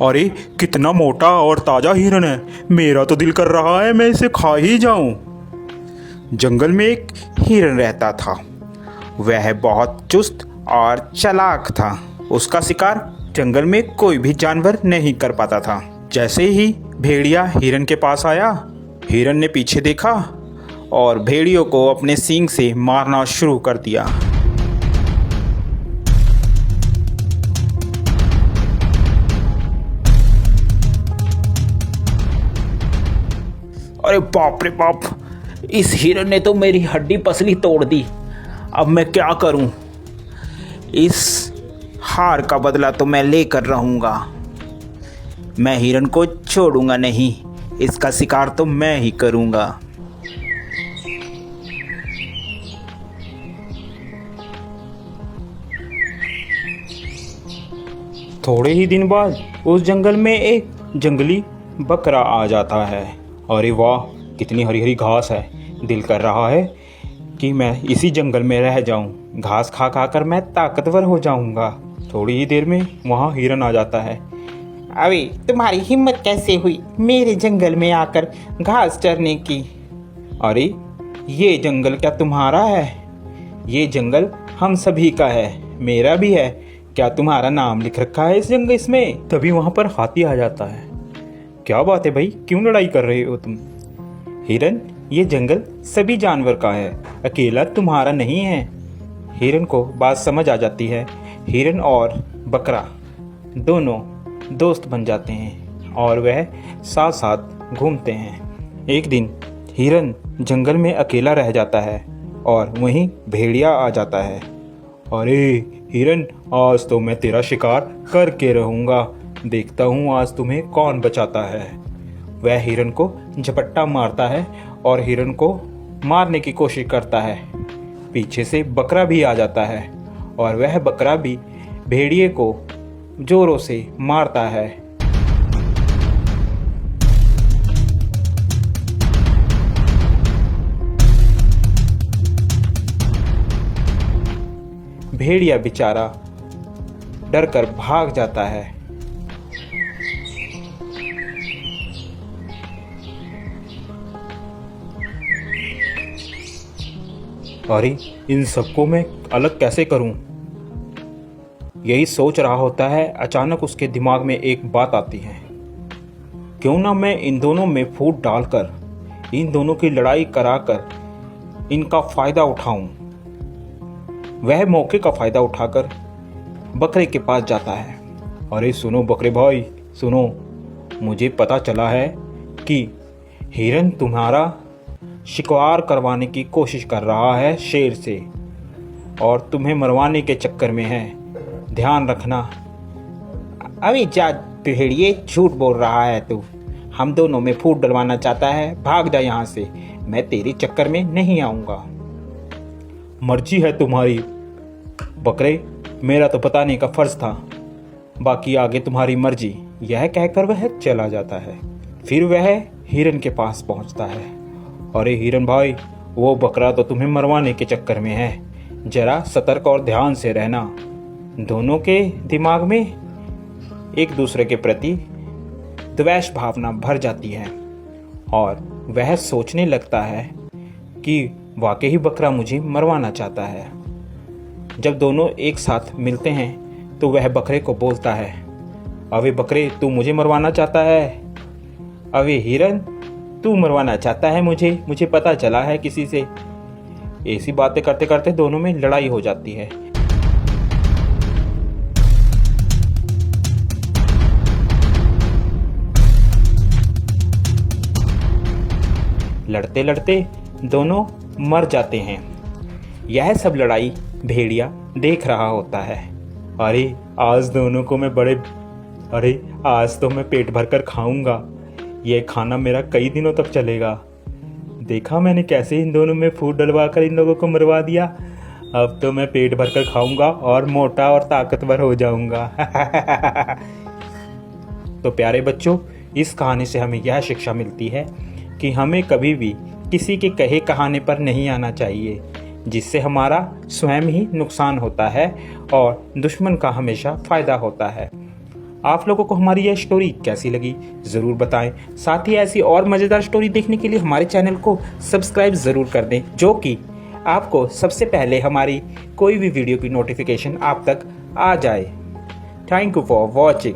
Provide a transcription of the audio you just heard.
अरे कितना मोटा और ताज़ा हिरन है। मेरा तो दिल कर रहा है मैं इसे खा ही जाऊं। जंगल में एक हिरन रहता था। वह बहुत चुस्त और चालाक था। उसका शिकार जंगल में कोई भी जानवर नहीं कर पाता था। जैसे ही भेड़िया हिरन के पास आया, हिरन ने पीछे देखा और भेड़ियों को अपने सींग से मारना शुरू कर दिया। अरे बाप रे बाप, इस हिरन ने तो मेरी हड्डी पसली तोड़ दी। अब मैं क्या करूं? इस हार का बदला तो मैं लेकर रहूंगा। मैं हिरन को छोड़ूंगा नहीं, इसका शिकार तो मैं ही करूंगा। थोड़े ही दिन बाद उस जंगल में एक जंगली बकरा आ जाता है। अरे वाह, कितनी हरी हरी घास है। दिल कर रहा है कि मैं इसी जंगल में रह जाऊं। घास खा खा कर मैं ताकतवर हो जाऊंगा। थोड़ी ही देर में वहाँ हिरन आ जाता है। अरे तुम्हारी हिम्मत कैसे हुई मेरे जंगल में आकर घास चरने की? अरे ये जंगल क्या तुम्हारा है? ये जंगल हम सभी का है, मेरा भी है। क्या तुम्हारा नाम लिख रखा है इस जंगल इसमें? तभी वहाँ पर हाथी आ जाता है। क्या बात है भाई, क्यों लड़ाई कर रहे हो तुम? हिरन, ये जंगल सभी जानवर का है, अकेला तुम्हारा नहीं है। हिरन को बात समझ आ जाती है। हिरन और बकरा दोनों दोस्त बन जाते हैं और वह साथ साथ घूमते हैं। एक दिन हिरन जंगल में अकेला रह जाता है और वहीं भेड़िया आ जाता है। अरे हिरन, आज तो मैं तेरा शिकार करके रहूँगा। देखता हूँ आज तुम्हें कौन बचाता है। वह हिरन को झपट्टा मारता है और हिरन को मारने की कोशिश करता है। पीछे से बकरा भी आ जाता है और वह बकरा भी भेड़िए को जोरों से मारता है। भेड़िया बेचारा डर कर भाग जाता है। अरे इन सबको मैं अलग कैसे करूं? यही सोच रहा होता है, अचानक उसके दिमाग में एक बात आती है। क्यों ना मैं इन दोनों में फूट डालकर इन दोनों की लड़ाई कराकर इनका फायदा उठाऊं। वह मौके का फायदा उठाकर बकरे के पास जाता है। अरे सुनो बकरे भाई, सुनो, मुझे पता चला है कि हिरन तुम्हारा शिकार करवाने की कोशिश कर रहा है शेर से और तुम्हें मरवाने के चक्कर में है। ध्यान रखना। अभी जा भेड़िए, झूठ बोल रहा है तू। हम दोनों में फूट डलवाना चाहता है, भाग जा यहाँ से। मैं तेरे चक्कर में नहीं आऊँगा। मर्जी है तुम्हारी बकरे, मेरा तो बताने का फर्ज था, बाकी आगे तुम्हारी मर्जी। यह कहकर वह चला जाता है। फिर वह हिरन के पास पहुंचता है। अरे हिरन भाई, वो बकरा तो तुम्हें मरवाने के चक्कर में है। जरा सतर्क और ध्यान से रहना। दोनों के दिमाग में एक दूसरे के प्रति द्वेष भावना भर जाती है और वह सोचने लगता है कि वाकई ही बकरा मुझे मरवाना चाहता है। जब दोनों एक साथ मिलते हैं तो वह बकरे को बोलता है, अबे बकरे, तू मुझे मरवाना चाहता है? अबे हिरन, तू मरवाना चाहता है मुझे पता चला है किसी से। ऐसी बातें करते करते दोनों में लड़ाई हो जाती है। लड़ते लड़ते दोनों मर जाते हैं। यह सब लड़ाई भेड़िया देख रहा होता है। अरे आज दोनों को मैं आज तो मैं पेट भरकर खाऊंगा। यह खाना मेरा कई दिनों तक चलेगा। देखा मैंने कैसे इन दोनों में फूट डलवा कर इन लोगों को मरवा दिया। अब तो मैं पेट भरकर खाऊंगा और मोटा और ताकतवर हो जाऊंगा। तो प्यारे बच्चों, इस कहानी से हमें यह शिक्षा मिलती है कि हमें कभी भी किसी के कहे कहाने पर नहीं आना चाहिए, जिससे हमारा स्वयं ही नुकसान होता है और दुश्मन का हमेशा फ़ायदा होता है। आप लोगों को हमारी यह स्टोरी कैसी लगी ज़रूर बताएं। साथ ही ऐसी और मज़ेदार स्टोरी देखने के लिए हमारे चैनल को सब्सक्राइब ज़रूर कर दें, जो कि आपको सबसे पहले हमारी कोई भी वीडियो की नोटिफिकेशन आप तक आ जाए। Thank you for watching.